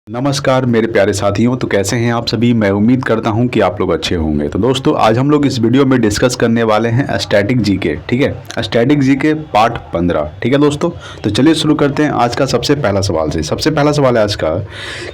नमस्कार मेरे प्यारे साथियों। तो कैसे हैं आप सभी। मैं उम्मीद करता हूं कि आप लोग अच्छे होंगे। तो दोस्तों आज हम लोग इस वीडियो में डिस्कस करने वाले हैं स्टैटिक जीके। ठीक है, स्टैटिक जीके पार्ट 15। ठीक है दोस्तों, तो चलिए शुरू करते हैं आज का सबसे पहला सवाल से। सबसे पहला सवाल है आज का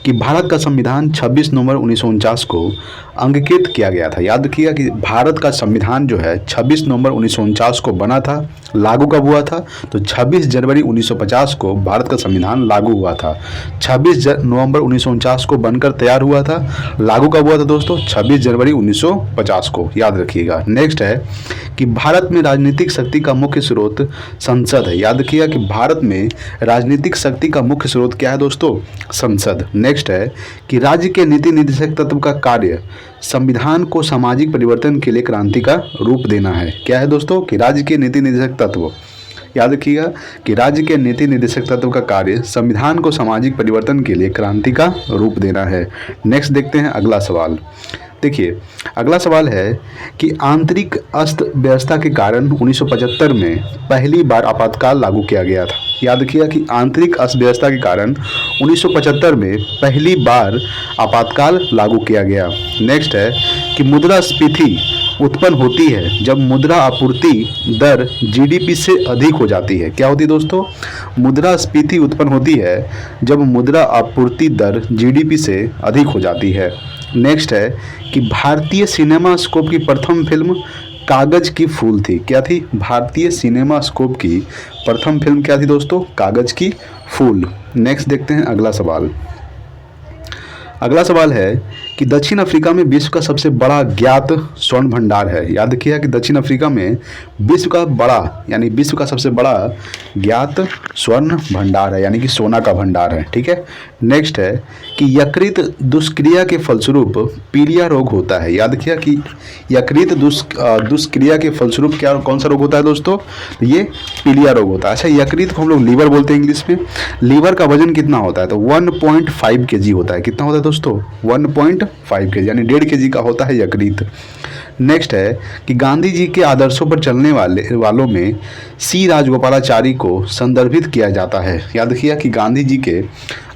कि भारत का संविधान 26 नवंबर 1949 को अंगीकृत किया गया था। याद रखिएगा कि भारत का संविधान जो है 26 नवंबर 1949 को बना था। लागू कब हुआ था? तो 26 जनवरी 1950 को भारत का संविधान लागू हुआ था। 26 नवंबर 1949 को बनकर तैयार हुआ था। लागू कब हुआ था दोस्तों? 26 जनवरी 1950 को। याद रखिएगा। नेक्स्ट है कि भारत में राजनीतिक शक्ति का मुख्य स्रोत संसद है। याद रखिएगा कि भारत में राजनीतिक शक्ति का मुख्य स्रोत क्या है दोस्तों? संसद। नेक्स्ट है कि राज्य के नीति निर्देशक तत्व का कार्य संविधान को सामाजिक परिवर्तन के लिए क्रांति का रूप देना है। क्या है दोस्तों? कि राज्य के नीति निर्देशक तत्व, याद रखिएगा कि राज्य के नीति निर्देशक तत्व का कार्य संविधान को सामाजिक परिवर्तन के लिए क्रांति का रूप देना है। नेक्स्ट देखते हैं अगला सवाल। देखिए अगला सवाल है कि आंतरिक अस्त व्यवस्था के कारण 1975 में पहली बार आपातकाल लागू किया गया था। याद रखिएगा कि आंतरिक अस्त व्यवस्था के कारण 1975 में पहली बार आपातकाल लागू किया गया। नेक्स्ट है कि मुद्रास्फीति उत्पन्न होती है जब मुद्रा आपूर्ति दर जीडीपी से अधिक हो जाती है। क्या होती है दोस्तों? मुद्रास्फीति उत्पन्न होती है जब मुद्रा आपूर्ति दर जीडीपी से अधिक हो जाती है। नेक्स्ट है कि भारतीय सिनेमास्कोप की प्रथम फिल्म कागज की फूल थी। क्या थी? भारतीय सिनेमास्कोप की प्रथम फिल्म क्या थी दोस्तों? कागज की फूल। नेक्स्ट देखते हैं अगला सवाल। अगला सवाल है कि दक्षिण अफ्रीका में विश्व का सबसे बड़ा ज्ञात स्वर्ण भंडार है। याद रखिएगा कि दक्षिण अफ्रीका में विश्व का बड़ा यानी विश्व का सबसे बड़ा ज्ञात स्वर्ण भंडार है, यानी कि सोना का भंडार है। ठीक है। नेक्स्ट है कि यकृत दुष्क्रिया के फलस्वरूप पीलिया रोग होता है। याद रखिएगा कि यकृत दुष्क्रिया के फलस्वरूप क्या कौन सा रोग होता है दोस्तों? ये पीलिया रोग होता है। अच्छा, यकृत को हम लोग लीवर बोलते हैं इंग्लिश में। लीवर का वजन कितना होता है? तो 1.5 kg होता है। कितना होता है दोस्तों? 1.5 kg यानी 1.5 kg का होता है यकृत। नेक्स्ट है कि गांधी जी के आदर्शों पर चलने वालों में सी राजगोपालाचारी को संदर्भित किया जाता है। याद रखिएगा कि गांधी जी के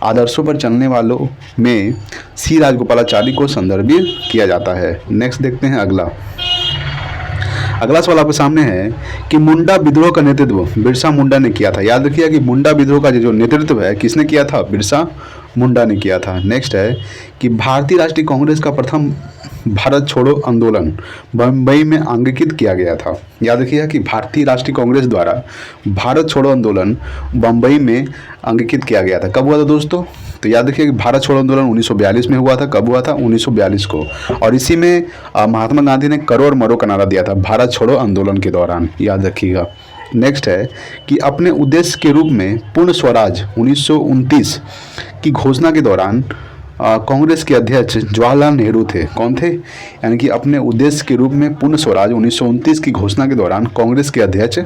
आदर्शों पर चलने वालों में सी राजगोपालाचारी को संदर्भित किया जाता है। नेक्स्ट देखते हैं अगला सवाल आपके सामने है कि मुंडा विद्रोह का नेतृत्व बिरसा मुंडा ने किया था। याद रखिएगा कि मुंडा विद्रोह का जो नेतृत्व है किसने किया था? बिरसा मुंडा ने किया था। नेक्स्ट है कि भारतीय राष्ट्रीय कांग्रेस का प्रथम भारत छोड़ो आंदोलन बम्बई में अंगीकृत किया गया था। याद रखिएगा कि भारतीय राष्ट्रीय कांग्रेस द्वारा भारत छोड़ो आंदोलन बम्बई में अंगीकृत किया गया था। कब हुआ था दोस्तों? तो याद रखिए कि भारत छोड़ो आंदोलन 1942 में हुआ था। कब हुआ था? 1942 को। और इसी में महात्मा गांधी ने करो और मरो का नारा दिया था भारत छोड़ो आंदोलन के दौरान। याद रखिएगा। नेक्स्ट है कि अपने उद्देश्य के रूप में पूर्ण स्वराज 1929 की घोषणा के दौरान कांग्रेस के अध्यक्ष जवाहरलाल नेहरू थे। कौन थे? यानी कि अपने उद्देश्य के रूप में पूर्ण स्वराज 1929 की घोषणा के दौरान कांग्रेस के अध्यक्ष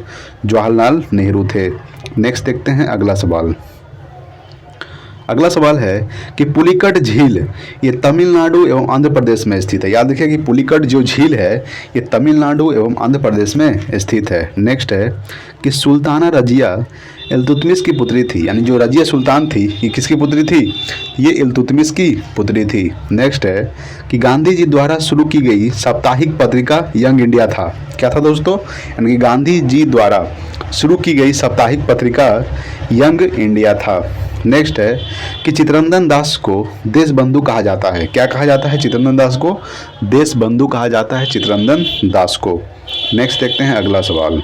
जवाहरलाल नेहरू थे। नेक्स्ट देखते हैं अगला सवाल। अगला सवाल है कि पुलिकट झील ये तमिलनाडु एवं आंध्र प्रदेश में स्थित है। याद रखिए कि पुलिकट जो झील है ये तमिलनाडु एवं आंध्र प्रदेश में स्थित है। नेक्स्ट है कि सुल्ताना रजिया इल्तुतमिश की पुत्री थी। यानी जो रजिया सुल्तान थी ये किसकी पुत्री थी? ये इल्तुतमिश की पुत्री थी। नेक्स्ट है कि गांधी जी द्वारा शुरू की गई साप्ताहिक पत्रिका यंग इंडिया था। क्या था दोस्तों? यानी कि गांधी जी द्वारा शुरू की गई साप्ताहिक पत्रिका यंग इंडिया था। नेक्स्ट है कि चित्तरंजन दास को देश बंधु कहा जाता है। क्या कहा जाता है? चित्तरंजन दास को देश बंधु कहा जाता है, चित्तरंजन दास को। नेक्स्ट देखते हैं अगला सवाल।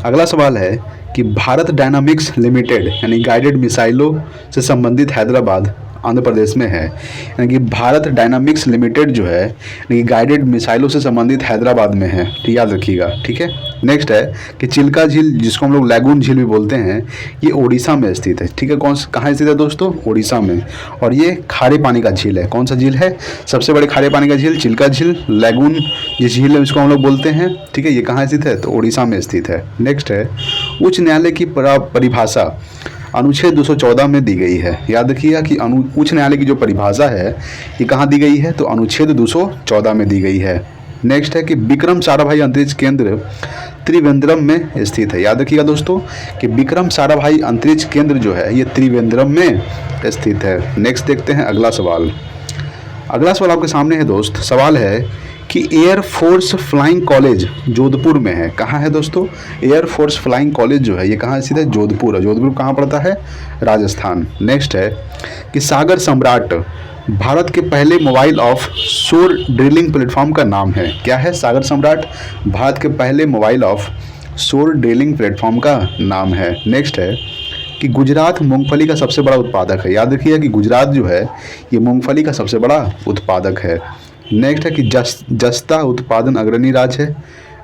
अगला सवाल है कि भारत डायनामिक्स लिमिटेड यानी गाइडेड मिसाइलों से संबंधित हैदराबाद आंध्र प्रदेश में है। यानी कि भारत डायनामिक्स लिमिटेड जो है यानी कि गाइडेड मिसाइलों से संबंधित हैदराबाद में है। ठीक, याद रखिएगा। ठीक है। नेक्स्ट है कि चिल्का झील जिसको हम लोग लैगून झील भी बोलते हैं ये ओडिशा में स्थित है। ठीक है। कहाँ स्थित है दोस्तों? ओडिशा में। और ये खारे पानी का झील है। कौन सा झील है? सबसे बड़े खारे पानी का झील चिल्का झील। लैगून जिस झील है इसको हम लोग बोलते हैं। ठीक है। ये कहाँ स्थित है? तो ओडिशा में स्थित है। नेक्स्ट है उच्च न्यायालय की परिभाषा अनुच्छेद 214 में दी गई है। याद रखिएगा कि उच्च न्यायालय की जो परिभाषा है ये कहाँ दी गई है? तो अनुच्छेद 214 में दी गई है। नेक्स्ट है कि विक्रम साराभाई अंतरिक्ष केंद्र त्रिवेंद्रम में स्थित है। याद रखिएगा दोस्तों कि विक्रम साराभाई अंतरिक्ष केंद्र जो है ये त्रिवेंद्रम में स्थित है। नेक्स्ट देखते हैं अगला सवाल। अगला सवाल आपके सामने है दोस्त। सवाल है कि air force flying college Jodhpur में है। कहाँ है दोस्तों? एयर फोर्स फ्लाइंग कॉलेज जो है ये कहाँ स्थित है? जोधपुर है। जोधपुर कहाँ पड़ता है? राजस्थान। नेक्स्ट है कि सागर सम्राट भारत के पहले मोबाइल ऑफ शोर ड्रिलिंग प्लेटफॉर्म का नाम है। क्या है? सागर सम्राट भारत के पहले मोबाइल ऑफ शोर ड्रिलिंग प्लेटफॉर्म का नाम है। नेक्स्ट है कि गुजरात मूंगफली का सबसे बड़ा उत्पादक है। याद रखिएगा कि गुजरात जो है ये मूंगफली का सबसे बड़ा उत्पादक है। नेक्स्ट है कि जस्ता उत्पादन अग्रणी राज्य है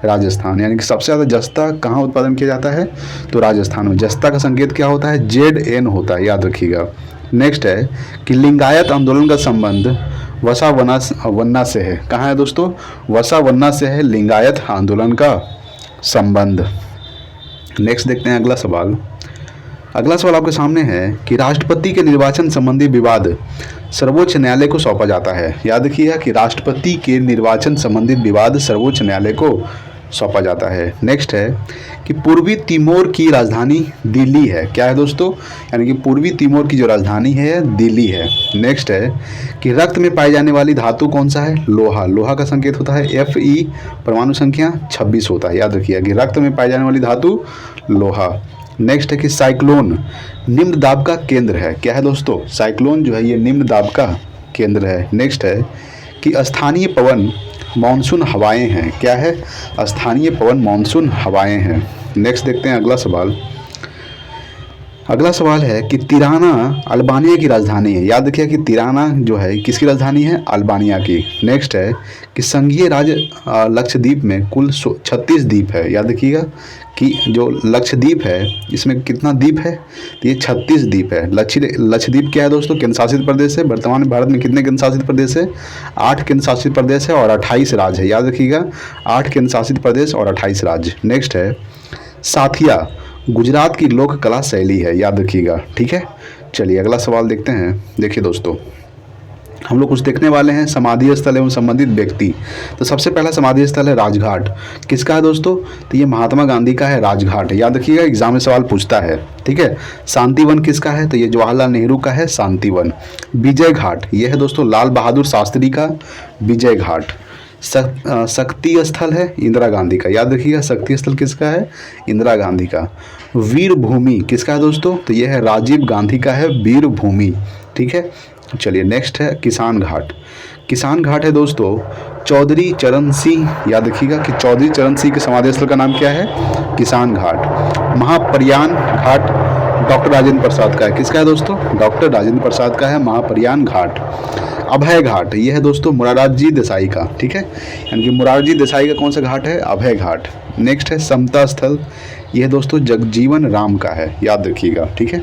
राजस्थान, यानी कि सबसे ज़्यादा जस्ता कहाँ उत्पादन किया जाता है? तो राजस्थान में। जस्ता का संकेत क्या होता है? ZN होता है, याद रखिएगा। नेक्स्ट है कि लिंगायत आंदोलन का संबंध वसावन्ना से है। कहाँ है दोस्तों? वसावन्ना से है लिंगायत आंदोलन का संबंध। नेक्स्ट देखते हैं अगला सवाल। अगला सवाल आपके सामने है कि राष्ट्रपति के निर्वाचन संबंधी विवाद सर्वोच्च न्यायालय को सौंपा जाता है। याद रखिएगा कि राष्ट्रपति के निर्वाचन संबंधित विवाद सर्वोच्च न्यायालय को सौंपा जाता है। नेक्स्ट है कि पूर्वी तिमोर की राजधानी दिल्ली है। क्या है दोस्तों? यानी कि पूर्वी तिमोर की जो राजधानी है दिल्ली है। नेक्स्ट है कि रक्त में पाई जाने वाली धातु कौन सा है? लोहा। लोहा का संकेत होता है Fe, परमाणु संख्या 26 होता है। याद रखिएगा कि रक्त में पाई जाने वाली धातु लोहा। नेक्स्ट है कि साइक्लोन निम्न दाब का केंद्र है। क्या है दोस्तों? साइक्लोन जो है ये निम्न दाब का केंद्र है। नेक्स्ट है कि स्थानीय पवन मानसून हवाएं हैं। क्या है? स्थानीय पवन मानसून हवाएं हैं। नेक्स्ट देखते हैं अगला सवाल। अगला सवाल है कि तिराना अल्बानिया की राजधानी है। याद रखिए कि तिराना जो है किसकी राजधानी है? अल्बानिया की। नेक्स्ट है कि संघीय राज्य लक्षद्वीप में कुल 36 द्वीप है। याद रखिएगा कि जो लक्षद्वीप है इसमें कितना द्वीप है? तो ये 36 द्वीप है। लक्षद्वीप क्या है दोस्तों? केंद्र शासित प्रदेश है। वर्तमान में भारत में कितने केंद्र शासित प्रदेश है? 8 केंद्र शासित प्रदेश है और 28 राज्य है। याद रखिएगा 8 केंद्र शासित प्रदेश और 28 राज्य। नेक्स्ट है साथिया गुजरात की लोक कला शैली है। याद रखिएगा, ठीक है। चलिए अगला सवाल देखते हैं। देखिए दोस्तों हम लोग कुछ देखने वाले हैं समाधि स्थल एवं संबंधित व्यक्ति। तो सबसे पहला समाधि स्थल है राजघाट। किसका है दोस्तों? तो ये महात्मा गांधी का है राजघाट। याद रखिएगा एग्जाम में सवाल पूछता है, ठीक है। शांतिवन किसका है? तो ये जवाहरलाल नेहरू का है शांतिवन। विजय घाट ये है दोस्तों लाल बहादुर शास्त्री का विजय घाट। शक्ति स्थल है इंदिरा गांधी का। याद रखिएगा शक्ति स्थल किसका है? इंदिरा गांधी का। वीर भूमि किसका है दोस्तों? तो यह है राजीव गांधी का है वीर भूमि, ठीक है। चलिए नेक्स्ट है किसान घाट। किसान घाट है दोस्तों चौधरी चरण सिंह। याद रखिएगा कि चौधरी चरण सिंह के समाधि स्थल का नाम क्या है? किसान घाट। महाप्रयाण घाट डॉक्टर राजेंद्र प्रसाद का है। किसका है दोस्तों? डॉक्टर राजेंद्र प्रसाद का है महाप्रयाण घाट। अभय घाट ये है दोस्तों मोरारजी देसाई का, ठीक है। यानी कि मोरारजी देसाई का कौन सा घाट है? अभय घाट। नेक्स्ट है समता स्थल ये है दोस्तों जगजीवन राम का है। याद रखिएगा, ठीक है।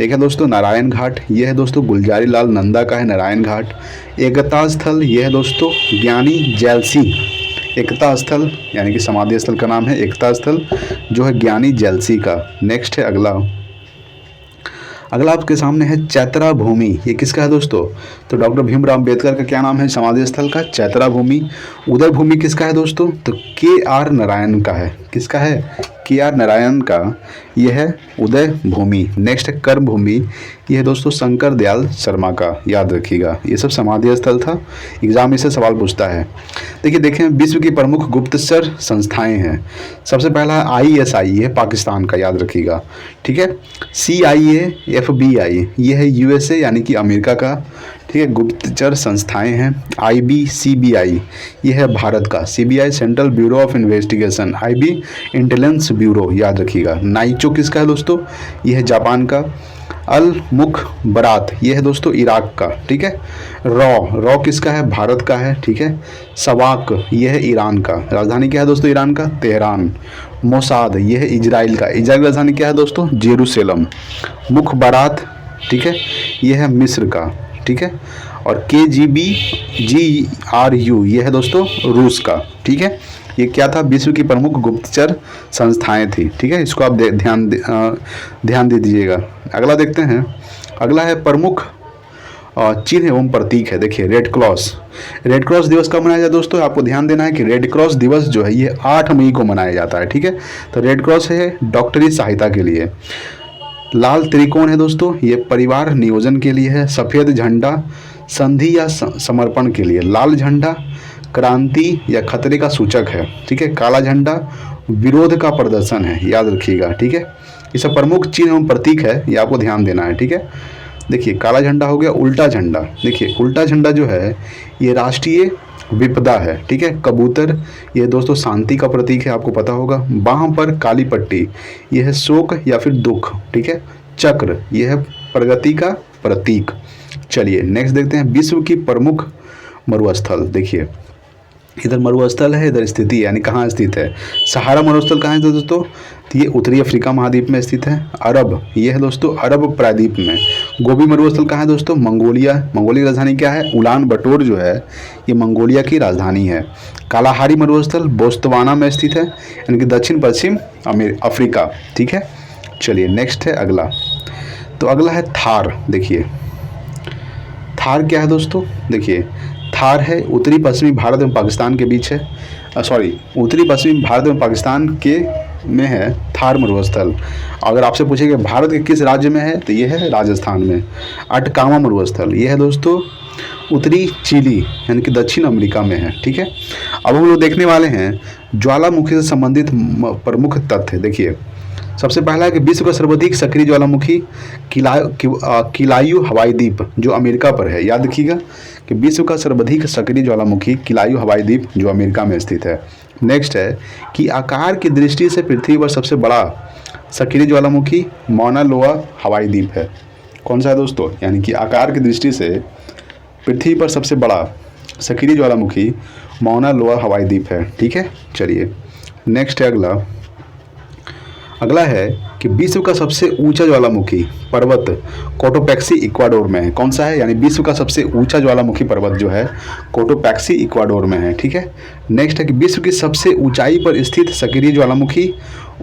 एक है दोस्तों नारायण घाट ये है दोस्तों गुलजारी लाल नंदा का है नारायण घाट। एकता स्थल ये है दोस्तों ज्ञानी जैल सिंह। एकता स्थल यानी कि समाधि स्थल का नाम है एकता स्थल जो है ज्ञानी जैल सिंह का। नेक्स्ट है अगला आपके सामने है चैत्रा भूमि। ये किसका है दोस्तों? तो डॉक्टर भीमराव अम्बेडकर का क्या नाम है समाधि स्थल का? चैत्रा भूमि। उदय भूमि किसका है दोस्तों? तो KR नारायण का है। किसका है? KR नारायण का यह है उदय भूमि। नेक्स्ट है कर्म भूमि यह है दोस्तों शंकर दयाल शर्मा का। याद रखिएगा ये सब समाधि स्थल था, एग्जाम में से सवाल पूछता है। देखिए देखें विश्व की प्रमुख गुप्तचर संस्थाएं हैं। सबसे पहला ISI है पाकिस्तान का। याद रखिएगा, ठीक है। CIA FBI ये है USA यानी कि अमेरिका का, ठीक है। गुप्तचर संस्थाएं हैं। IB CBI ये है भारत का। CBI central bureau of investigation. IB intelligence bureau. याद रखिएगा। नाइचो किसका है दोस्तों? ये है जापान का। अल मुखबरात ये है दोस्तों इराक का, ठीक है। रॉ किसका है? भारत का है, ठीक है। सवाक ये है ईरान का। राजधानी क्या है दोस्तों ईरान का? तेहरान। मोसाद ये है इजराइल का। इजराइल राजधानी क्या है दोस्तों? जेरूसलम। मुखबरात, ठीक है, ये है मिस्र का, ठीक है। और KGB GRU ये है दोस्तों रूस का, ठीक है। ये क्या था? विश्व की प्रमुख गुप्तचर संस्थाएं थी, ठीक है। इसको आप ध्यान दे दीजिएगा। अगला देखते हैं। अगला है प्रमुख चिन्ह एवं प्रतीक है। देखिए रेड क्रॉस, रेड क्रॉस दिवस कब मनाया जाता है दोस्तों? आपको ध्यान देना है कि रेड क्रॉस दिवस जो है ये 8 मई को मनाया जाता है, ठीक है। तो रेड क्रॉस है डॉक्टरी सहायता के लिए। लाल त्रिकोण है दोस्तों, ये परिवार नियोजन के लिए है। सफ़ेद झंडा संधि या समर्पण के लिए। लाल झंडा क्रांति या खतरे का सूचक है, ठीक है। काला झंडा विरोध का प्रदर्शन है, याद रखिएगा, ठीक है। ये सब प्रमुख चिन्ह एवं प्रतीक है, ये आपको ध्यान देना है, ठीक है। देखिए काला झंडा हो गया। उल्टा झंडा, देखिए उल्टा झंडा जो है ये राष्ट्रीय विपदा है, ठीक है। कबूतर ये दोस्तों शांति का प्रतीक है, आपको पता होगा। बाह पर काली पट्टी यह है शोक या फिर दुख, ठीक है। चक्र यह है प्रगति का प्रतीक। चलिए नेक्स्ट देखते हैं विश्व की प्रमुख मरुस्थल। देखिए इधर मरुस्थल है, इधर स्थिति यानी कहाँ स्थित है। सहारा मरुस्थल कहाँ है दोस्तों? तो ये उत्तरी अफ्रीका महाद्वीप में स्थित है। अरब ये है दोस्तों अरब प्रायद्वीप में। गोबी मरुस्थल कहाँ है दोस्तों? मंगोलिया। मंगोलिया की राजधानी क्या है? उलान बटोर जो है ये मंगोलिया की राजधानी है। कालाहारी मरुस्थल बोत्सवाना में स्थित है, यानी कि दक्षिण पश्चिम अफ्रीका, ठीक है। चलिए नेक्स्ट है अगला, तो अगला है थार। देखिए थार क्या है दोस्तों? देखिए थार है उत्तरी पश्चिमी भारत एवं पाकिस्तान के बीच है, उत्तरी पश्चिमी भारत एवं पाकिस्तान के में है थार मरुस्थल। अगर आपसे पूछे कि भारत के किस राज्य में है तो ये है राजस्थान में। अटकामा मरुस्थल ये है दोस्तों उत्तरी चिली यानी कि दक्षिण अमेरिका में है, ठीक है। अब हम लोग देखने वाले हैं ज्वालामुखी से संबंधित प्रमुख तथ्य। देखिए सबसे पहला है कि विश्व का सर्वाधिक सक्रिय ज्वालामुखी किलायू हवाई द्वीप जो अमेरिका पर है। याद रखिएगा कि विश्व का सर्वाधिक सक्रिय ज्वालामुखी किलायू हवाई द्वीप जो अमेरिका में स्थित है। नेक्स्ट है कि आकार की दृष्टि से पृथ्वी पर सबसे बड़ा सक्रिय ज्वालामुखी मौना लोआ हवाई द्वीप है। कौन सा है दोस्तों? यानी कि आकार की दृष्टि से पृथ्वी पर सबसे बड़ा सक्रिय ज्वालामुखी मौना लोआ हवाई द्वीप है, ठीक है। चलिए नेक्स्ट है अगला है कि विश्व का सबसे ऊंचा ज्वालामुखी पर्वत कोटोपैक्सी इक्वाडोर में है। कौन सा है? यानी विश्व का सबसे ऊंचा ज्वालामुखी पर्वत जो है कोटोपैक्सी इक्वाडोर में है, ठीक है। नेक्स्ट है कि विश्व की सबसे ऊंचाई पर स्थित सक्रिय ज्वालामुखी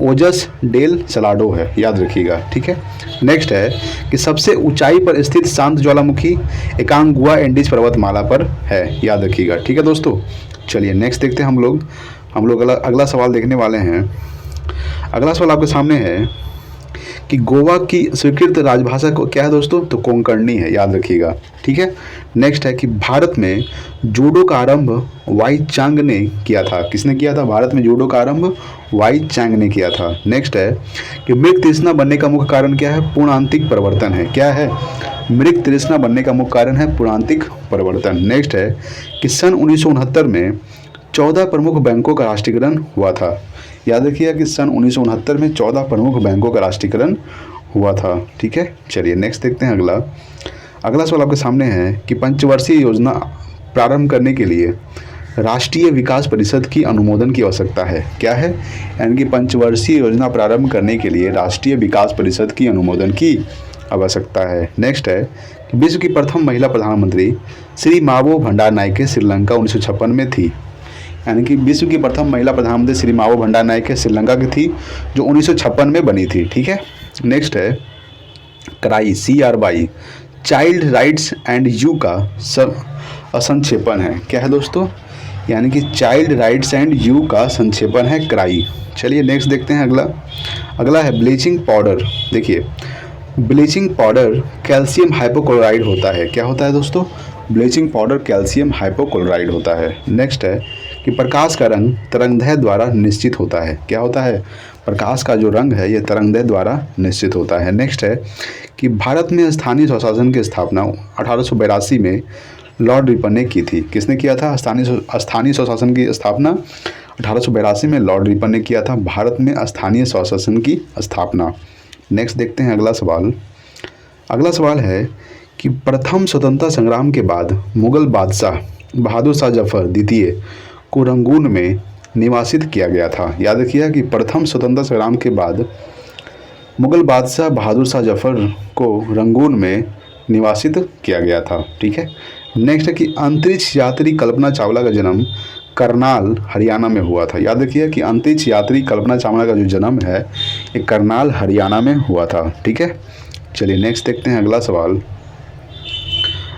ओजस डेल सलाडो है, याद रखिएगा, ठीक है। नेक्स्ट है कि सबसे ऊंचाई पर स्थित शांत ज्वालामुखी एकांगुआ एंडीज पर्वतमाला पर है, याद रखिएगा, ठीक है दोस्तों। चलिए नेक्स्ट देखते हैं हम लोग अगला सवाल देखने वाले हैं। अगला सवाल आपके सामने है कि गोवा की स्वीकृत राजभाषा को क्या है दोस्तों? तो कोंकणी है, याद रखिएगा, ठीक है। नेक्स्ट है कि भारत में जूडो का आरंभ वाई चांग ने किया था। किसने किया था? भारत में जूडो का आरंभ वाई चांग ने किया था। नेक्स्ट है कि मृग तृष्णा बनने का मुख्य कारण क्या है? पूर्णांतिक परिवर्तन है। क्या है? मृग तृष्णा बनने का मुख्य कारण है पूर्णांतिक परिवर्तन। नेक्स्ट है कि सन 1969 में 14 प्रमुख बैंकों का राष्ट्रीयकरण हुआ था। याद रखिएगा कि सन 1969 में 14 प्रमुख बैंकों का राष्ट्रीयकरण हुआ था, ठीक है। चलिए नेक्स्ट देखते हैं अगला सवाल आपके सामने है कि पंचवर्षीय योजना प्रारंभ करने के लिए राष्ट्रीय विकास परिषद की अनुमोदन की आवश्यकता है। क्या है? यानी कि पंचवर्षीय योजना प्रारंभ करने के लिए राष्ट्रीय विकास परिषद की अनुमोदन की आवश्यकता है। नेक्स्ट है कि विश्व की प्रथम महिला प्रधानमंत्री श्री मावो भंडारनायके श्रीलंका 1956 में थी। यानी कि विश्व की प्रथम महिला प्रधानमंत्री श्री मावो भंडारनायके श्रीलंका की थी जो 1956 में बनी थी, ठीक है। नेक्स्ट है CRY CRY child rights and you का संक्षेपण है। क्या है दोस्तों? यानी कि चाइल्ड राइट्स एंड यू का संक्षेपण है CRY। चलिए नेक्स्ट देखते हैं अगला है ब्लीचिंग पाउडर। देखिए ब्लीचिंग पाउडर कैल्शियम हाइपोक्लोराइड होता है। क्या होता है दोस्तों? ब्लीचिंग पाउडर कैल्शियम हाइपोक्लोराइड होता है। नेक्स्ट है कि प्रकाश का रंग तरंगदैर्घ्य द्वारा निश्चित होता है। क्या होता है? प्रकाश का जो रंग है ये तरंगदैर्घ्य द्वारा निश्चित होता है। नेक्स्ट है कि भारत में स्थानीय स्वशासन की स्थापना 1882 में लॉर्ड रिपन ने की थी। किसने किया था? स्थानीय स्वशासन की स्थापना 1882 में लॉर्ड रिपन ने किया था। भारत में स्थानीय स्वशासन की स्थापना। नेक्स्ट देखते हैं अगला सवाल है कि प्रथम स्वतंत्रता संग्राम के बाद मुगल बादशाह बहादुर शाह जफर द्वितीय को रंगून में निवासित किया गया था। याद रखिएगा कि प्रथम स्वतंत्रता संग्राम के बाद मुगल बादशाह बहादुर शाह जफर को रंगून में निवासित किया गया था, ठीक है। नेक्स्ट है कि अंतरिक्ष यात्री कल्पना चावला का जन्म करनाल हरियाणा में हुआ था। याद रखिए कि अंतरिक्ष यात्री कल्पना चावला का जो जन्म है ये करनाल हरियाणा में हुआ था, ठीक है। चलिए नेक्स्ट देखते हैं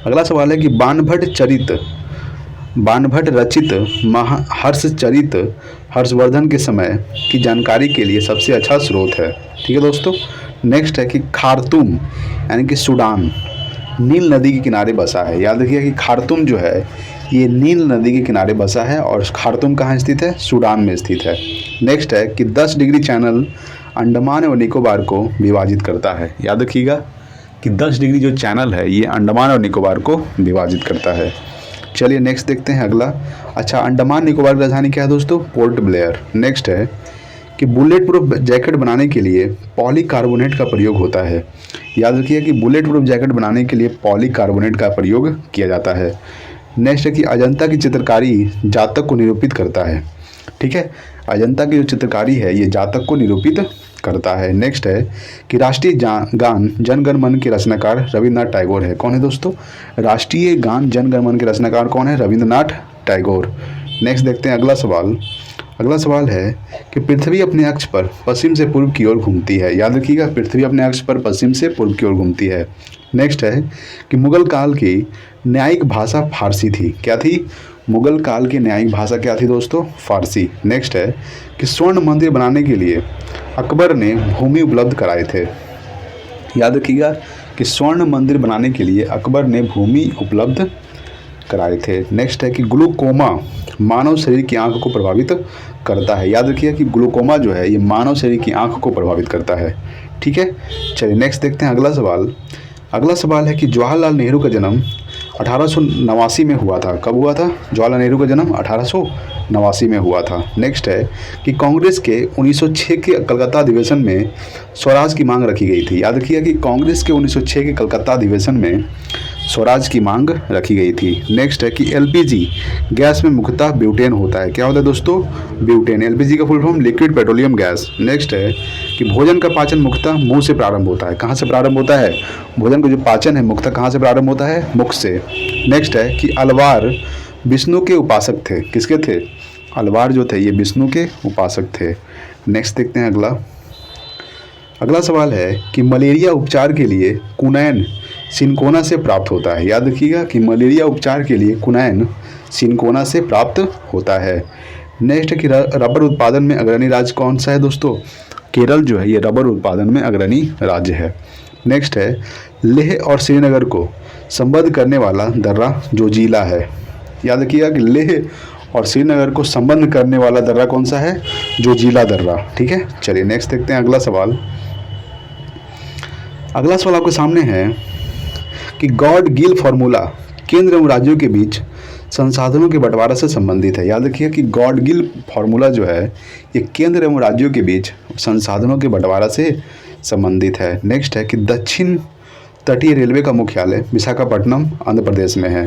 अगला सवाल है कि बाणभट्ट रचित हर्षचरित हर्षवर्धन के समय की जानकारी के लिए सबसे अच्छा स्रोत है। ठीक है दोस्तों। नेक्स्ट है कि खार्तूम यानी कि सूडान नील नदी के किनारे बसा है। याद रखिए कि खार्तूम जो है ये नील नदी के किनारे बसा है और खार्तूम कहाँ स्थित है? सूडान में स्थित है। नेक्स्ट है कि 10 डिग्री चैनल अंडमान और निकोबार को विभाजित करता है। याद रखिएगा कि 10 डिग्री जो चैनल है ये अंडमान और निकोबार को विभाजित करता है। चलिए नेक्स्ट देखते हैं अगला। अच्छा, अंडमान निकोबार की राजधानी क्या है दोस्तों? Port Blair. नेक्स्ट है कि बुलेट प्रूफ जैकेट बनाने के लिए पॉलीकार्बोनेट का प्रयोग होता है। याद रखिए कि बुलेट प्रूफ जैकेट बनाने के लिए पॉलीकार्बोनेट का प्रयोग किया जाता है। नेक्स्ट है कि अजंता की चित्रकारी जातक को निरूपित करता है। ठीक है, अजंता की जो चित्रकारी है ये जातक को निरूपित करता है। नेक्स्ट है कि राष्ट्रीय गान जन गण मन के रचनाकार रविन्द्रनाथ टैगोर है। कौन है दोस्तों? राष्ट्रीय गान जन गण मन के रचनाकार कौन है? रविन्द्रनाथ टैगोर। नेक्स्ट देखते हैं अगला सवाल। अगला सवाल है कि पृथ्वी अपने अक्ष पर पश्चिम से पूर्व की ओर घूमती है। याद रखिएगा, पृथ्वी अपने अक्ष पर पश्चिम से पूर्व की ओर घूमती है। नेक्स्ट है कि मुगल काल की न्यायिक भाषा फारसी थी। क्या थी? मुगल काल की न्यायिक भाषा क्या थी दोस्तों? फारसी। नेक्स्ट है कि स्वर्ण मंदिर बनाने के लिए अकबर ने भूमि उपलब्ध कराए थे। याद रखिएगा कि स्वर्ण मंदिर बनाने के लिए अकबर ने भूमि उपलब्ध कराए थे। नेक्स्ट है कि ग्लूकोमा मानव शरीर की आंख को प्रभावित करता है। याद रखिए कि ग्लूकोमा जो है ये मानव शरीर की आंख को प्रभावित करता है। ठीक है, चलिए नेक्स्ट देखते हैं अगला सवाल। अगला सवाल है कि जवाहरलाल नेहरू का जन्म 1889 में हुआ था। कब हुआ था? जवाहरलाल नेहरू का जन्म 1889 में हुआ था। नेक्स्ट है कि कांग्रेस के 1906 के कलकत्ता अधिवेशन में स्वराज की मांग रखी गई थी। याद रखिए कि कांग्रेस के 1906 के कलकत्ता अधिवेशन में स्वराज की मांग रखी गई थी। नेक्स्ट है कि एलपीजी गैस में मुख्यतः ब्यूटेन होता है। क्या होता है दोस्तों? ब्यूटेन। एलपीजी का full form liquid petroleum gas. Next है कि भोजन का पाचन मुख्यतः मुंह से प्रारंभ होता है। कहाँ से प्रारंभ होता है? भोजन का जो पाचन है मुख्यतः कहाँ से प्रारंभ होता है? मुख से। नेक्स्ट है कि अलवार विष्णु के उपासक थे। किसके थे? अलवार जो थे ये विष्णु के उपासक थे। नेक्स्ट देखते हैं अगला। अगला सवाल है कि मलेरिया उपचार के लिए कुनैन सिनकोना से प्राप्त होता है। याद रखिएगा कि मलेरिया उपचार के लिए कुनैन सिनकोना से प्राप्त होता है। नेक्स्ट है कि रबर उत्पादन में अग्रणी राज्य कौन सा है दोस्तों? केरल जो है ये रबर उत्पादन में अग्रणी राज्य है। नेक्स्ट है लेह और श्रीनगर को संबद्ध करने वाला दर्रा जोजिला है। याद रखिएगा कि लेह और श्रीनगर को संबद्ध करने वाला दर्रा कौन सा है? जोजिला दर्रा। ठीक है, चलिए नेक्स्ट देखते हैं अगला सवाल। अगला सवाल आपके सामने है कि गॉड गिल फार्मूला केंद्र एवं राज्यों के बीच संसाधनों के बंटवारा से संबंधित है। याद रखिए कि गॉड गिल फार्मूला जो है ये केंद्र एवं राज्यों के बीच संसाधनों के बंटवारा से संबंधित है। नेक्स्ट है कि दक्षिण तटीय रेलवे का मुख्यालय विशाखापट्टनम आंध्र प्रदेश में है।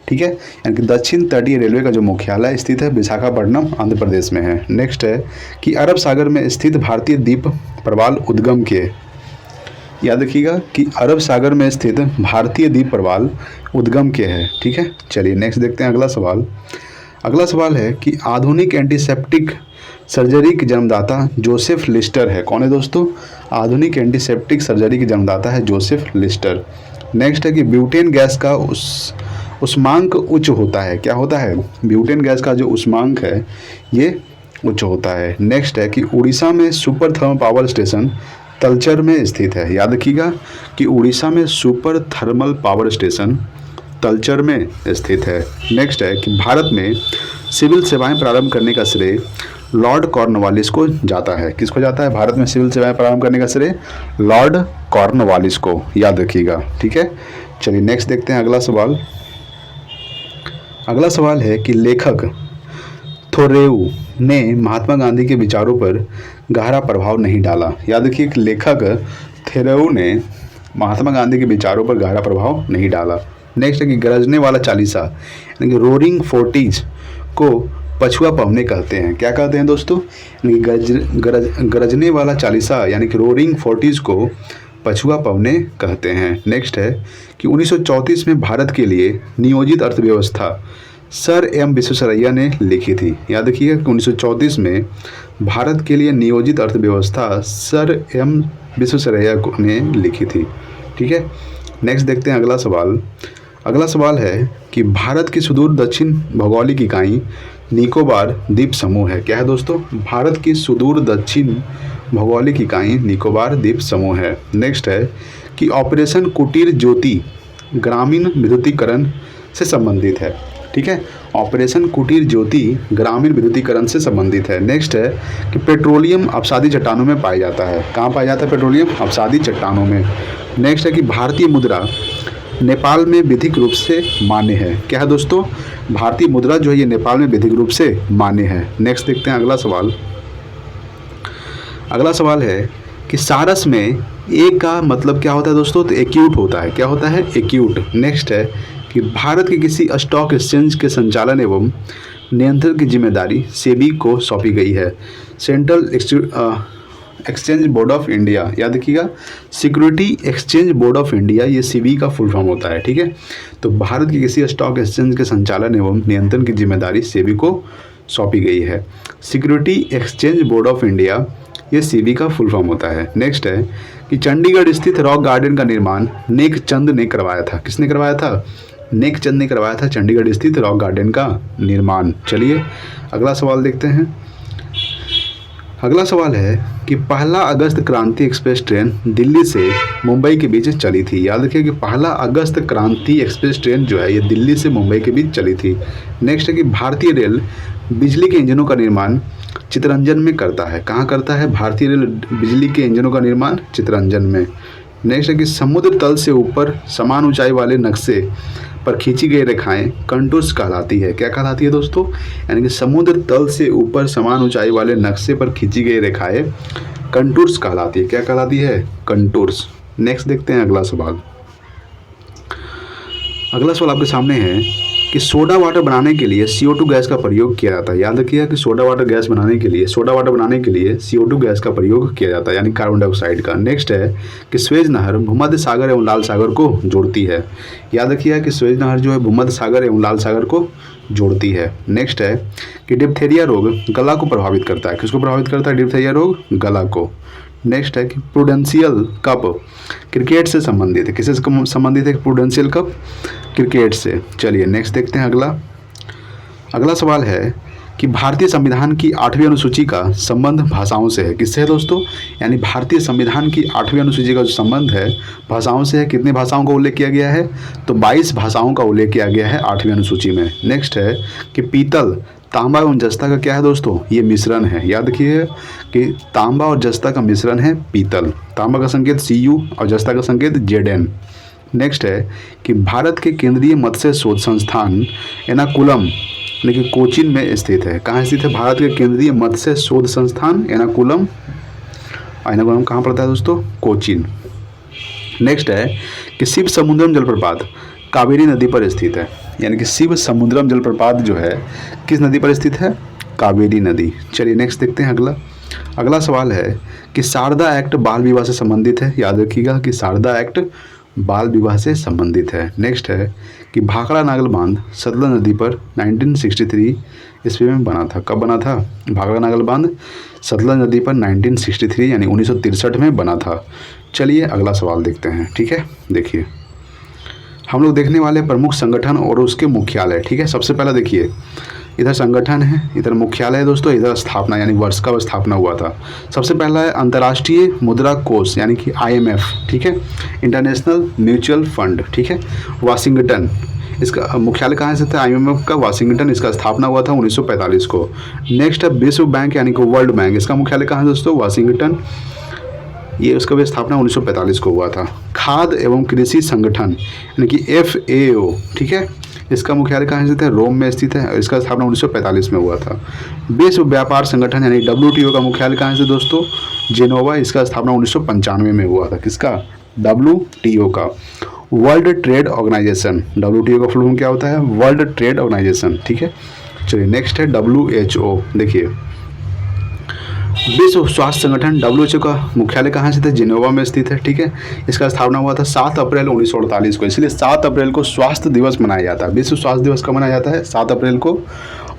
ठीक है, यानी कि दक्षिण तटीय रेलवे का जो मुख्यालय स्थित है विशाखापट्टनम आंध्र प्रदेश में है। नेक्स्ट है कि अरब सागर में स्थित भारतीय द्वीप प्रवाल उद्गम के। याद रखिएगा कि अरब सागर में स्थित भारतीय द्वीप प्रवाल उद्गम के है। ठीक है, चलिए नेक्स्ट देखते हैं अगला सवाल। अगला सवाल है कि आधुनिक एंटीसेप्टिक सर्जरी के जन्मदाता जोसेफ लिस्टर है। कौन है दोस्तों? आधुनिक एंटीसेप्टिक सर्जरी के जन्मदाता है जोसेफ लिस्टर। नेक्स्ट है कि ब्यूटेन गैस का उष्मांक उच्च होता है। क्या होता है? ब्यूटेन गैस का जो उष्मांक है ये उच्च होता है। नेक्स्ट है कि उड़ीसा में super thermal power station Talcher में स्थित है। याद रखिएगा कि उड़ीसा में super thermal power station Talcher में स्थित है। नेक्स्ट है कि भारत में सिविल सेवाएं प्रारंभ करने का श्रेय लॉर्ड कॉर्नवालिस को जाता है। किसको जाता है? भारत में सिविल सेवाएं प्रारंभ करने का श्रेय लॉर्ड कॉर्नवालिस को। याद रखिएगा। ठीक है, चलिए नेक्स्ट देखते हैं अगला सवाल। अगला सवाल है कि लेखक थोरेउ ने महात्मा गांधी के विचारों पर गहरा प्रभाव नहीं डाला। याद रखिए कि लेखक थोरेउ ने महात्मा गांधी के विचारों पर गहरा प्रभाव नहीं डाला। नेक्स्ट है कि गरजने वाला चालीसा यानी कि रोरिंग फोर्टीज को पछुआ पवने कहते हैं। क्या कहते हैं दोस्तों? यानी गरजने वाला चालीसा यानी कि रोरिंग फोर्टीज को पछुआ पवने कहते हैं। नेक्स्ट है कि 1934 में भारत के लिए नियोजित अर्थव्यवस्था सर एम विश्वेश्वरैया ने लिखी थी। याद रखिएगा कि 1934 में भारत के लिए नियोजित अर्थव्यवस्था सर एम विश्वेश्वरैया ने लिखी थी। ठीक है, नेक्स्ट देखते हैं अगला सवाल। अगला सवाल है कि भारत की सुदूर दक्षिण भौगोलिक इकाई निकोबार द्वीप समूह है। क्या है दोस्तों? भारत की सुदूर दक्षिण भौगोलिक इकाई निकोबार द्वीप समूह है। नेक्स्ट है कि ऑपरेशन कुटीर ज्योति ग्रामीण विद्युतीकरण से संबंधित है। ठीक है, ऑपरेशन कुटीर ज्योति ग्रामीण विद्युतीकरण से संबंधित है। नेक्स्ट है कि पेट्रोलियम अपसादी चट्टानों में पाया जाता है। कहाँ पाया जाता है पेट्रोलियम? अपसादी चट्टानों में। नेक्स्ट है कि भारतीय मुद्रा नेपाल में विधिक रूप से मान्य है। क्या है दोस्तों? भारतीय मुद्रा जो है ये नेपाल में विधिक रूप से मान्य है। नेक्स्ट देखते हैं अगला सवाल। अगला सवाल है कि सारस में ए का मतलब क्या होता है दोस्तों? तो एक्यूट होता है। क्या होता है? एक्यूट। नेक्स्ट है कि भारत के किसी स्टॉक एक्सचेंज के संचालन एवं नियंत्रण की जिम्मेदारी सेबी को सौंपी गई है। Central exchange board of India, याद रखिएगा, security exchange board of India, ये सीबी का फुल फॉर्म होता है। ठीक है, तो भारत के किसी स्टॉक एक्सचेंज के संचालन एवं नियंत्रण की जिम्मेदारी सेबी को सौंपी गई है। Security exchange board of India, ये सीबी का फुल फॉर्म होता है। नेक्स्ट है कि चंडीगढ़ स्थित रॉक गार्डन का निर्माण नेक चंद ने करवाया था। किसने करवाया था? नेक चंद ने करवाया था चंडीगढ़ स्थित रॉक गार्डन का निर्माण। चलिए अगला सवाल देखते हैं। अगला सवाल है कि 1 अगस्त क्रांति एक्सप्रेस ट्रेन दिल्ली से मुंबई के बीच चली थी। याद रखिए कि 1 अगस्त क्रांति एक्सप्रेस ट्रेन जो है ये दिल्ली से मुंबई के बीच चली थी। नेक्स्ट है कि भारतीय रेल बिजली के इंजनों का निर्माण चितरंजन में करता है। कहाँ करता है? भारतीय रेल बिजली के इंजनों का निर्माण चितरंजन में। नेक्स्ट है कि समुद्र तल से ऊपर समान ऊंचाई वाले नक्शे पर खींची गई रेखाएं कंटूर्स कहलाती है। क्या कहलाती है दोस्तों? यानी कि समुद्र तल से ऊपर समान ऊंचाई वाले नक्शे पर खींची गई रेखाएं कंटूर्स कहलाती है। क्या कहलाती है? कंटूर्स। नेक्स्ट देखते हैं अगला सवाल। अगला सवाल आपके सामने है कि सोडा वाटर बनाने के लिए CO2 गैस का प्रयोग किया जाता है। याद रखिए कि सोडा वाटर बनाने के लिए CO2 गैस का प्रयोग किया जाता है, यानी कार्बन डाइऑक्साइड का। नेक्स्ट है कि स्वेज नहर भूमध्य सागर एवं लाल सागर को जोड़ती है। याद रखिए कि स्वेज नहर जो है भूमध्य सागर एवं लाल सागर को जोड़ती है। नेक्स्ट है कि डिप्थेरिया रोग गला को प्रभावित करता है। किसको प्रभावित करता है? डिप्थेरिया रोग गला को। नेक्स्ट है कि प्रूडेंशियल कप क्रिकेट से संबंधित है। किससे संबंधित है? प्रूडेंशियल कप क्रिकेट से। चलिए नेक्स्ट देखते हैं अगला सवाल है कि भारतीय संविधान की 8वीं अनुसूची का संबंध भाषाओं से है। किससे है दोस्तों? यानी भारतीय संविधान की 8वीं अनुसूची का जो संबंध है भाषाओं से है। कितनी भाषाओं का उल्लेख किया गया है? तो 22 भाषाओं का उल्लेख किया गया है 8वीं अनुसूची में। नेक्स्ट है कि पीतल, तांबा एवं जस्ता का क्या है दोस्तों? ये मिश्रण है। याद रखिए कि तांबा और जस्ता का मिश्रण है पीतल। तांबा का संकेत Cu और जस्ता का संकेत Zn। नेक्स्ट है कि भारत के केंद्रीय मत्स्य शोध संस्थान एर्नाकुलम यानी कि कोचीन में स्थित है। कहाँ स्थित है? भारत के केंद्रीय मत्स्य शोध संस्थान एर्नाकुलम कहाँ पड़ता है दोस्तों? कोचीन। नेक्स्ट है कि शिव समुद्रम जलप्रपात कावेरी नदी पर स्थित है। यानी कि शिव समुद्रम जलप्रपात जो है किस नदी पर स्थित है? कावेरी नदी। चलिए नेक्स्ट देखते हैं अगला सवाल है कि शारदा एक्ट बाल विवाह से संबंधित है। याद रखिएगा कि शारदा एक्ट बाल विवाह से संबंधित है। नेक्स्ट है कि भाखड़ा नागल बांध सतलज नदी पर 1963 ईस्वी में बना था। कब बना था? भाखड़ा नागल बांध सतलज नदी पर 1963 यानी 1963 में बना था। चलिए अगला सवाल देखते हैं। ठीक है, देखिए हम लोग देखने वाले प्रमुख संगठन और उसके मुख्यालय। ठीक है, सबसे पहला देखिए इधर संगठन है, इधर मुख्यालय है दोस्तों, इधर स्थापना यानी वर्ष का स्थापना हुआ था। सबसे पहला है अंतर्राष्ट्रीय मुद्रा कोष यानी कि IMF। ठीक है, इंटरनेशनल म्यूचुअल फंड। ठीक है, वाशिंगटन, इसका मुख्यालय कहाँ से था? IMF का वाशिंगटन, इसका स्थापना हुआ था 1945 को। नेक्स्ट है विश्व बैंक यानी कि वर्ल्ड बैंक, इसका मुख्यालय कहाँ है दोस्तों? वाशिंगटन, ये उसका भी स्थापना 1945 को हुआ था। खाद्य एवं कृषि संगठन यानी कि FAO, ठीक है, इसका मुख्यालय कहाँ स्थित है? रोम में स्थित है, इसका स्थापना 1945 में हुआ था। विश्व व्यापार संगठन यानी WTO का मुख्यालय कहाँ से दोस्तों? जेनोवा, इसका स्थापना 1995 में हुआ था। किसका? WTO का। वर्ल्ड ट्रेड ऑर्गेनाइजेशन, WTO का फुल फॉर्म क्या होता है? World trade organization. ठीक है, चलिए नेक्स्ट है WHO। देखिए विश्व स्वास्थ्य संगठन WHO का मुख्यालय कहाँ स्थित है? जिनेवा में स्थित है। ठीक है, इसका स्थापना हुआ था 7 अप्रैल 1948 को, इसलिए 7 अप्रैल को स्वास्थ्य दिवस मनाया जाता है। विश्व स्वास्थ्य दिवस कब मनाया जाता है? 7 अप्रैल को।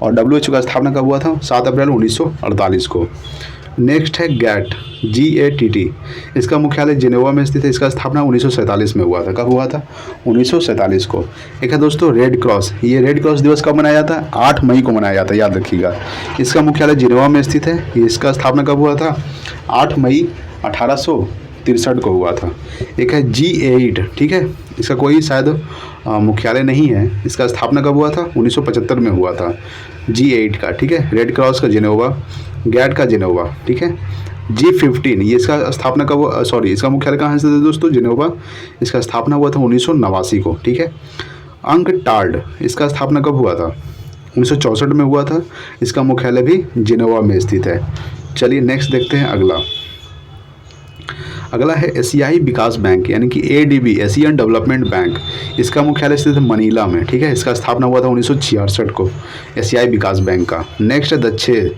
और WHO का स्थापना कब हुआ था? 7 अप्रैल 1948 को। नेक्स्ट है गैट, GATT, इसका मुख्यालय जिनेवा में स्थित है। इसका स्थापना 1947 में हुआ था। कब हुआ था? 1947 को। एक है दोस्तों रेड क्रॉस, ये रेड क्रॉस दिवस कब मनाया जाता है? 8 मई को मनाया जाता है, याद रखिएगा। इसका मुख्यालय जिनेवा में स्थित है। इसका स्थापना कब हुआ था? 8 मई 1863 को हुआ था। एक है G8, ठीक है, इसका कोई शायद मुख्यालय नहीं है। इसका स्थापना कब हुआ था? 1975 में हुआ था, G8 का, ठीक है। रेड क्रॉस का जिनेवा, गैट का जिनेवा, ठीक है। G15, ये इसका स्थापना कब, सॉरी, इसका मुख्यालय कहाँ से था दोस्तों? जिनेवा। इसका स्थापना हुआ था 1989 को, ठीक है। अंकटाड, इसका स्थापना कब हुआ था? 1964 में हुआ था। इसका मुख्यालय भी जिनेवा में स्थित है। चलिए नेक्स्ट देखते हैं अगला। अगला है एशियाई विकास बैंक, यानी कि ADB, एशियन डेवलपमेंट बैंक। इसका मुख्यालय स्थित है मनीला में, ठीक है। इसका स्थापना हुआ था 1966 को, एशियाई विकास बैंक का। नेक्स्ट है दक्षे,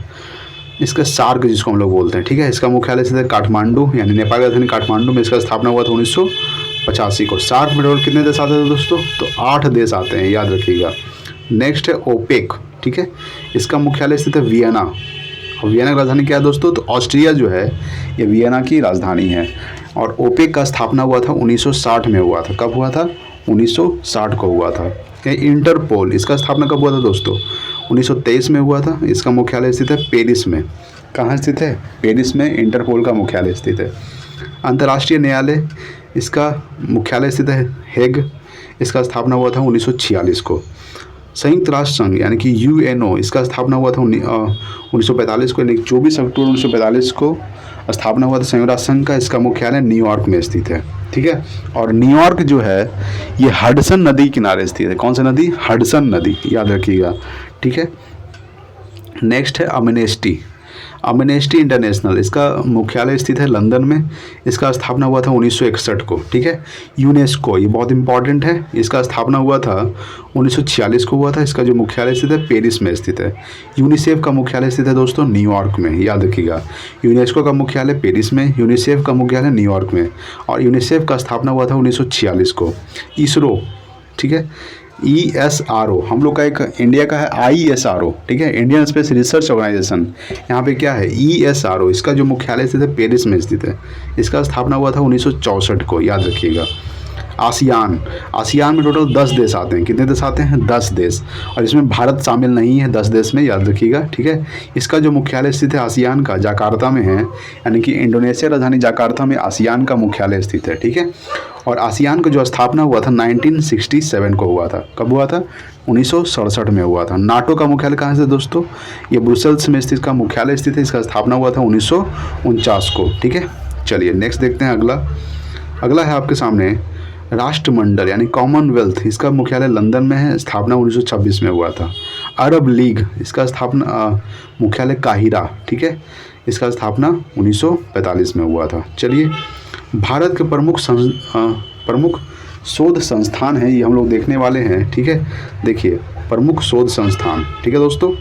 इसका सार्क जिसको हम लोग बोलते हैं, ठीक है। इसका मुख्यालय स्थित है काठमांडू, यानी नेपाल की राजधानी काठमांडू में। इसका स्थापना हुआ था 1985 को। सार्क में टोटल कितने देश आते हैं दोस्तों? तो 8 देश आते हैं, याद रखिएगा। नेक्स्ट है ओपेक, ठीक है। इसका मुख्यालय स्थित है वियना। और वियना की राजधानी क्या है दोस्तों? तो ऑस्ट्रिया जो है ये वियना की राजधानी है। और ओपेक का स्थापना हुआ था 1960 में हुआ था। कब हुआ था? 1960 को हुआ था। इंटरपोल, इसका स्थापना कब हुआ था दोस्तों? 1923 में हुआ था। इसका मुख्यालय स्थित है पेरिस में। कहाँ स्थित है? पेरिस में इंटरपोल का मुख्यालय स्थित है। अंतर्राष्ट्रीय न्यायालय, इसका मुख्यालय स्थित है हेग। इसका स्थापना हुआ था 1946 को। संयुक्त राष्ट्र संघ, यानी कि UNO, इसका स्थापना हुआ था 1945 को, यानी 24 अक्टूबर 1945 को स्थापना हुआ था संयुक्त राष्ट्र संघ का। इसका मुख्यालय न्यूयॉर्क में स्थित है, ठीक है। और न्यूयॉर्क जो है ये हडसन नदी किनारे स्थित है। कौन सी नदी? हडसन नदी, याद रखिएगा, ठीक है। नेक्स्ट है अमनेस्टी, अमनेस्टी इंटरनेशनल, इसका मुख्यालय स्थित है लंदन में। इसका स्थापना हुआ था 1961 को, ठीक है। यूनेस्को, ये बहुत इंपॉर्टेंट है, इसका स्थापना हुआ था 1946 को हुआ था। इसका जो मुख्यालय स्थित है पेरिस में स्थित है। यूनिसेफ का मुख्यालय स्थित है दोस्तों न्यूयॉर्क में, याद रखिएगा। यूनेस्को का मुख्यालय पेरिस में, यूनिसेफ का मुख्यालय न्यूयॉर्क में। और यूनिसेफ का स्थापना हुआ था 1946 को। इसरो, ठीक है, ESRO, हम लोग का एक इंडिया का है ISRO, ठीक है, इंडियन स्पेस रिसर्च ऑर्गेनाइजेशन। यहाँ पे क्या है? ESRO, इसका जो मुख्यालय स्थित है पेरिस में स्थित है। इसका स्थापना हुआ था 1964 को, याद रखिएगा। आसियान, आसियान में टोटल 10 देश आते हैं। कितने देश आते हैं? 10 देश। और इसमें भारत शामिल नहीं है 10 देश में, याद रखिएगा, ठीक है। इसका जो मुख्यालय स्थित है आसियान का जाकार्ता में है, यानी कि इंडोनेशिया राजधानी जाकार्ता में आसियान का मुख्यालय स्थित है, ठीक है। और आसियान का जो स्थापना हुआ था 1967 को हुआ था। कब हुआ था? 1967 में हुआ था। नाटो का मुख्यालय कहाँ से दोस्तों? ये ब्रुसेल्स में स्थित का मुख्यालय स्थित है। इसका स्थापना हुआ था 1949 को, ठीक है। चलिए नेक्स्ट देखते हैं अगला। अगला है आपके सामने राष्ट्रमंडल, यानी कॉमनवेल्थ, इसका मुख्यालय लंदन में है। स्थापना 1926 में हुआ था। अरब लीग, इसका स्थापना मुख्यालय काहिरा, ठीक है। इसका स्थापना 1945 में हुआ था। चलिए भारत के प्रमुख शोध संस्थान है, ये हम लोग देखने वाले हैं, ठीक है। देखिए प्रमुख शोध संस्थान, ठीक है दोस्तों।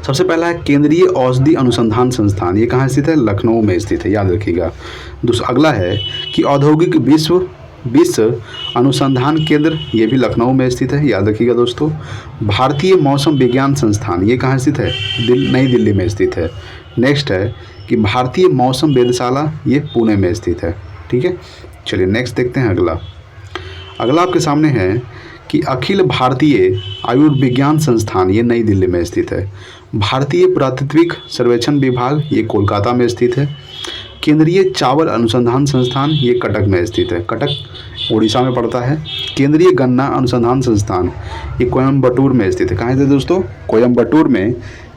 सबसे पहला है केंद्रीय औषधि अनुसंधान संस्थान, ये कहाँ स्थित है? लखनऊ में स्थित है, याद रखिएगा। अगला है कि औद्योगिक विश्व अनुसंधान केंद्र, ये भी लखनऊ में स्थित है, याद रखिएगा दोस्तों। भारतीय मौसम विज्ञान संस्थान, ये कहाँ स्थित है? नई दिल्ली में स्थित है। नेक्स्ट है कि भारतीय मौसम वेधशाला, ये पुणे में स्थित है, ठीक है। चलिए नेक्स्ट देखते हैं अगला। अगला आपके सामने है कि अखिल भारतीय आयुर्विज्ञान संस्थान, ये नई दिल्ली में स्थित है। भारतीय पुरातत्विक सर्वेक्षण विभाग, ये कोलकाता में स्थित है। केंद्रीय चावल अनुसंधान संस्थान, ये कटक में स्थित है, कटक उड़ीसा में पड़ता है। केंद्रीय गन्ना अनुसंधान संस्थान, ये कोयम्बटूर में स्थित है। कहाँ स्थित है दोस्तों? कोयम्बटूर में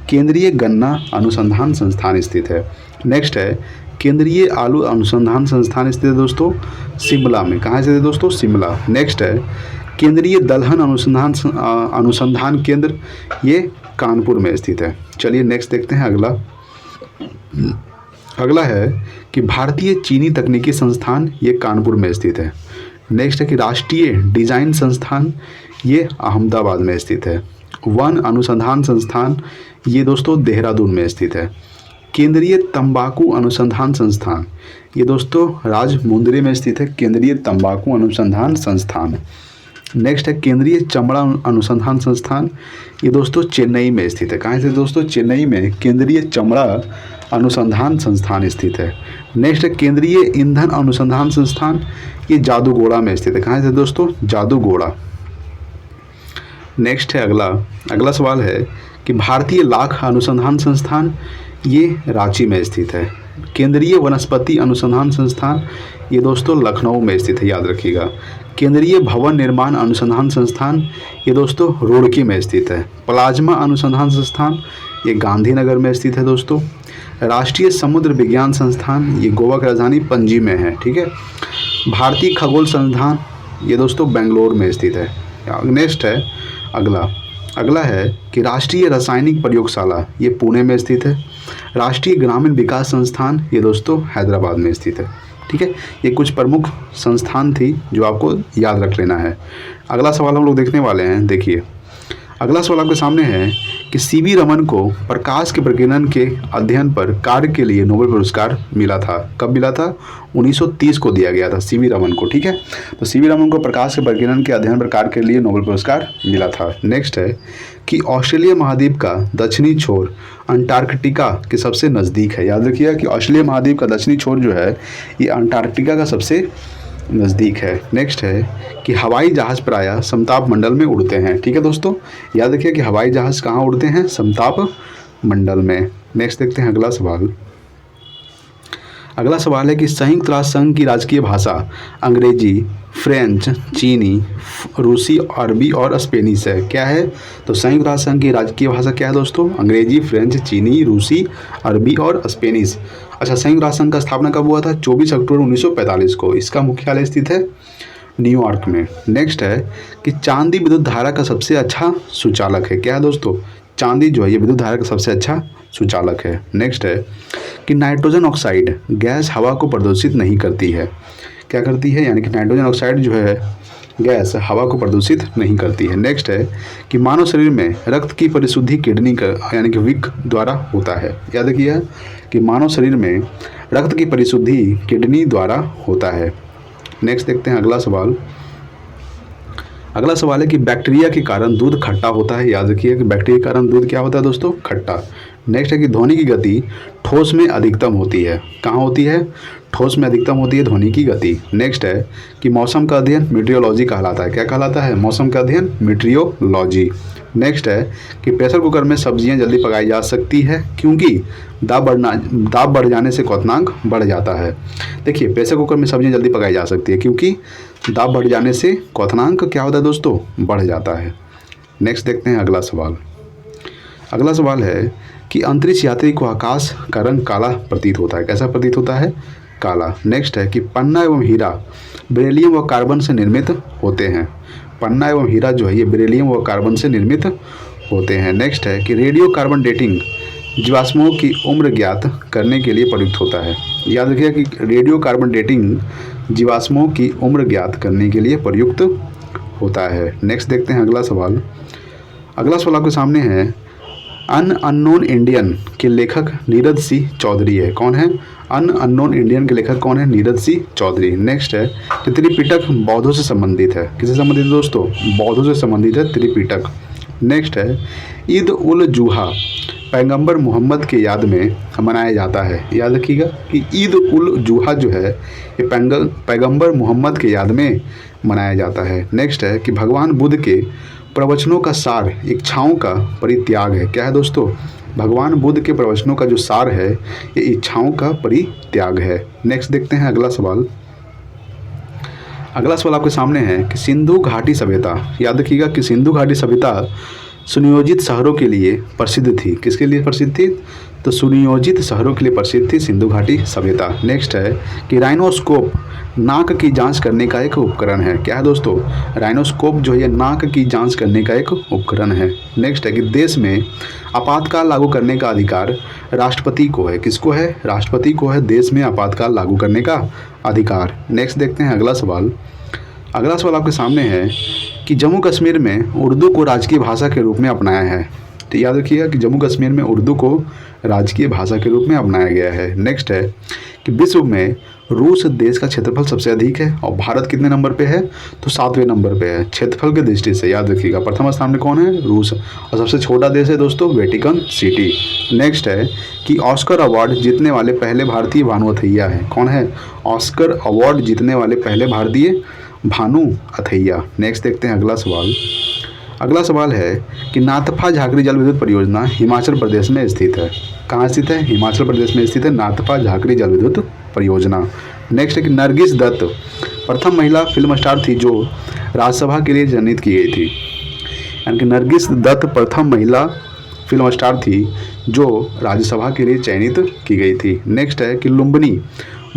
केंद्रीय गन्ना अनुसंधान संस्थान स्थित है। नेक्स्ट है केंद्रीय आलू अनुसंधान संस्थान स्थित है दोस्तों शिमला में। कहाँ स्थित है दोस्तों? शिमला। नेक्स्ट है केंद्रीय दलहन अनुसंधान केंद्र, ये कानपुर में स्थित है। चलिए नेक्स्ट देखते हैं अगला। अगला है कि भारतीय चीनी तकनीकी संस्थान, ये कानपुर में स्थित है। नेक्स्ट है कि राष्ट्रीय डिजाइन संस्थान, ये अहमदाबाद में स्थित है। वन अनुसंधान संस्थान, ये दोस्तों देहरादून में स्थित है। केंद्रीय तंबाकू अनुसंधान संस्थान, ये दोस्तों राजमुंदरी में स्थित है, केंद्रीय तंबाकू अनुसंधान संस्थान। नेक्स्ट है केंद्रीय चमड़ा अनुसंधान संस्थान, ये दोस्तों चेन्नई में स्थित है। कहाँ से दोस्तों? चेन्नई में केंद्रीय चमड़ा अनुसंधान संस्थान स्थित है। नेक्स्ट है केंद्रीय ईंधन अनुसंधान संस्थान, ये जादूगोड़ा में स्थित है। कहाँ से दोस्तों? जादूगोड़ा। नेक्स्ट है अगला सवाल है कि भारतीय लाख अनुसंधान संस्थान, ये रांची में स्थित है। केंद्रीय वनस्पति अनुसंधान संस्थान, ये दोस्तों लखनऊ में स्थित है, याद रखिएगा। केंद्रीय भवन निर्माण अनुसंधान संस्थान, ये दोस्तों रुड़की में स्थित है। प्लाज्मा अनुसंधान संस्थान, ये गांधीनगर में स्थित है दोस्तों। राष्ट्रीय समुद्र विज्ञान संस्थान, ये गोवा की राजधानी पणजी में है, ठीक है। भारतीय खगोल संस्थान, ये दोस्तों बेंगलोर में स्थित है। नेक्स्ट है अगला है कि राष्ट्रीय रासायनिक प्रयोगशाला, ये पुणे में स्थित है। राष्ट्रीय ग्रामीण विकास संस्थान, ये दोस्तों हैदराबाद में स्थित है, ठीक है। ये कुछ प्रमुख संस्थान थी जो आपको याद रख लेना है। अगला सवाल हम लोग देखने वाले हैं। देखिए अगला सवाल आपके सामने है कि सीवी रमन को प्रकाश के प्रकीर्णन के अध्ययन पर कार्य के लिए नोबेल पुरस्कार मिला था। कब मिला था? 1930 को दिया गया था सीवी रमन को, ठीक है। तो सीवी रमन को प्रकाश के प्रकीर्णन के अध्ययन पर कार्य के लिए नोबेल पुरस्कार मिला था। नेक्स्ट है कि ऑस्ट्रेलिया महाद्वीप का दक्षिणी छोर अंटार्कटिका के सबसे नज़दीक है। याद रखिएगा कि ऑस्ट्रेलिया महाद्वीप का दक्षिणी छोर जो है ये अंटार्कटिका का सबसे नज़दीक है। नेक्स्ट है कि हवाई जहाज़ प्रायः समताप मंडल में उड़ते हैं, ठीक है दोस्तों। याद रखिए कि हवाई जहाज़ कहाँ उड़ते हैं? समताप मंडल में। नेक्स्ट देखते हैं अगला सवाल है कि संयुक्त राष्ट्र संघ की राजकीय भाषा अंग्रेजी, फ्रेंच, चीनी, रूसी, अरबी और स्पेनिश है। क्या है? तो संयुक्त राष्ट्र संघ की राजकीय भाषा क्या है दोस्तों? अंग्रेजी, फ्रेंच, चीनी, रूसी, अरबी और स्पेनिश। अच्छा, संयुक्त राष्ट्र संघ का स्थापना कब हुआ था? 24 अक्टूबर 1945 को। इसका मुख्यालय स्थित है न्यूयॉर्क में। नेक्स्ट है कि चांदी विद्युत धारा का सबसे अच्छा सुचालक है। क्या है दोस्तों? चांदी जो है ये विद्युत धारा का सबसे अच्छा सुचालक है। नेक्स्ट है कि नाइट्रोजन ऑक्साइड गैस हवा को प्रदूषित नहीं करती है। क्या करती है? यानी कि नाइट्रोजन ऑक्साइड जो है गैस हवा को प्रदूषित नहीं करती है। नेक्स्ट है कि मानव शरीर में रक्त की परिशुद्धि किडनी का यानी कि विक द्वारा होता है। याद रखिए कि मानव शरीर में रक्त की परिशुद्धि किडनी द्वारा होता है। नेक्स्ट देखते हैं अगला सवाल है कि बैक्टीरिया के कारण दूध खट्टा होता है। याद रखिए कि बैक्टीरिया के कारण दूध क्या होता है दोस्तों? खट्टा। नेक्स्ट है कि ध्वनि की गति ठोस में अधिकतम होती है। कहाँ होती है? ठोस में अधिकतम होती है ध्वनि की गति। नेक्स्ट है कि मौसम का अध्ययन मीटियोलॉजी कहलाता है। क्या कहलाता है? मौसम का अध्ययन मीटियोलॉजी। नेक्स्ट है कि प्रेशर कुकर में सब्जियां जल्दी पकाई जा सकती है क्योंकि दाब बढ़ जाने से क्वथनांक बढ़ जाता है। देखिए प्रेशर कुकर में सब्जियां जल्दी पकाई जा सकती है क्योंकि दाब बढ़ जाने से क्वथनांक क्या होता है दोस्तों? बढ़ जाता है। नेक्स्ट देखते हैं अगला सवाल है कि अंतरिक्ष यात्री को आकाश का रंग काला प्रतीत होता है। कैसा प्रतीत होता है? काला। नेक्स्ट है कि पन्ना एवं हीरा बेरिलियम व कार्बन से निर्मित होते हैं। पन्ना एवं हीरा जो है ये बेरिलियम व कार्बन से निर्मित होते हैं। नेक्स्ट है कि रेडियो कार्बन डेटिंग जीवाश्मों की उम्र ज्ञात करने के लिए प्रयुक्त होता है। याद रखिए कि रेडियो कार्बन डेटिंग जीवाश्मों की उम्र ज्ञात करने के लिए प्रयुक्त होता है। नेक्स्ट देखते हैं अगला सवाल आपके सामने है। अननोन इंडियन के लेखक नीरज सिंह चौधरी है। कौन है? अननोन इंडियन के लेखक कौन है? नीरज सिंह चौधरी। नेक्स्ट है कि त्रिपिटक बौद्धों से संबंधित है। किससे संबंधित है दोस्तों? बौद्धों से संबंधित है त्रिपिटक। नेक्स्ट है ईद उल जुहा पैगंबर मोहम्मद के याद में मनाया जाता है। याद रखिएगा कि ईद उल जुहा जो है ये पैगंबर मोहम्मद के याद में मनाया जाता है। नेक्स्ट है कि भगवान बुद्ध के प्रवचनों का सार इच्छाओं का परित्याग है। क्या है दोस्तों? भगवान बुद्ध के प्रवचनों का जो सार है ये इच्छाओं का परित्याग है। नेक्स्ट देखते हैं अगला सवाल आपके सामने है कि सिंधु घाटी सभ्यता। याद रखिएगा कि सिंधु घाटी सभ्यता सुनियोजित शहरों के लिए प्रसिद्ध थी। किसके लिए प्रसिद्ध थी? तो सुनियोजित शहरों के लिए प्रसिद्ध थी सिंधु घाटी सभ्यता। नेक्स्ट है कि राइनोस्कोप नाक की जांच करने का एक उपकरण है। क्या है दोस्तों? राइनोस्कोप जो है नाक की जांच करने का एक उपकरण है। नेक्स्ट है कि देश में आपातकाल लागू करने का अधिकार राष्ट्रपति को है। किसको है? राष्ट्रपति को है देश में आपातकाल लागू करने का अधिकार। नेक्स्ट देखते हैं अगला सवाल आपके सामने है कि जम्मू कश्मीर में उर्दू को राजकीय भाषा के रूप में अपनाया है। तो याद रखिएगा कि जम्मू कश्मीर में उर्दू को राजकीय भाषा के रूप में अपनाया गया है। नेक्स्ट है कि विश्व में रूस देश का क्षेत्रफल सबसे अधिक है और भारत कितने नंबर पे है, तो 7वें नंबर पे है क्षेत्रफल की दृष्टि से। याद रखिएगा प्रथम स्थान में कौन है, रूस, और सबसे छोटा देश है दोस्तों वेटिकन सिटी। नेक्स्ट है कि ऑस्कर अवार्ड जीतने वाले पहले भारतीय भानु अथैया है। कौन है, ऑस्कर अवार्ड जीतने वाले पहले भारतीय भानु अथैया। नेक्स्ट देखते हैं अगला सवाल। अगला सवाल है कि नाथपा झाकरी जल विद्युत परियोजना हिमाचल प्रदेश में स्थित है। कहाँ स्थित है, हिमाचल प्रदेश में स्थित है नाथपा झाकरी जल विद्युत परियोजना। नेक्स्ट है कि नरगिस दत्त प्रथम महिला फिल्म स्टार थी जो राज्यसभा के लिए चयनित की गई थी। यानी कि नरगिस दत्त प्रथम महिला फिल्म स्टार थी जो राज्यसभा के लिए चयनित की गई थी। नेक्स्ट है कि लुम्बिनी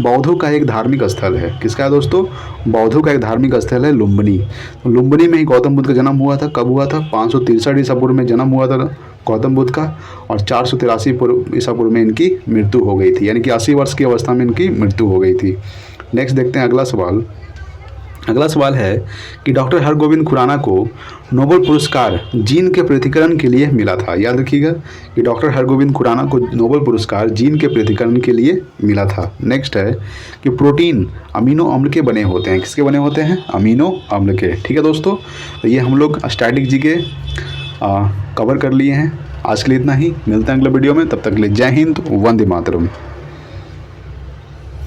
बौद्धों का एक धार्मिक स्थल है। किसका है दोस्तों, बौद्धों का एक धार्मिक स्थल है लुम्बिनी। तो लुम्बिनी में ही गौतम बुद्ध का जन्म हुआ था। कब हुआ था, 563 ईसा पूर्व में जन्म हुआ था गौतम बुद्ध का, और 483 ईसा पूर्व में इनकी मृत्यु हो गई थी। यानी कि 80 वर्ष की अवस्था में इनकी मृत्यु हो गई थी। नेक्स्ट देखते हैं अगला सवाल। अगला सवाल है कि डॉक्टर हरगोविंद खुराना को नोबेल पुरस्कार जीन के पृथक्करण के लिए मिला था। याद रखिएगा कि डॉक्टर हरगोविंद खुराना को नोबेल पुरस्कार जीन के पृथक्करण के लिए मिला था। नेक्स्ट है कि प्रोटीन अमीनो अम्ल के बने होते हैं। किसके बने होते हैं, अमीनो अम्ल के। ठीक है दोस्तों, तो ये हम लोग स्टैटिक जी के कवर कर लिए हैं। आज के लिए इतना ही, मिलते हैं अगले वीडियो में, तब तक के लिए जय हिंद, वंदे मातरम।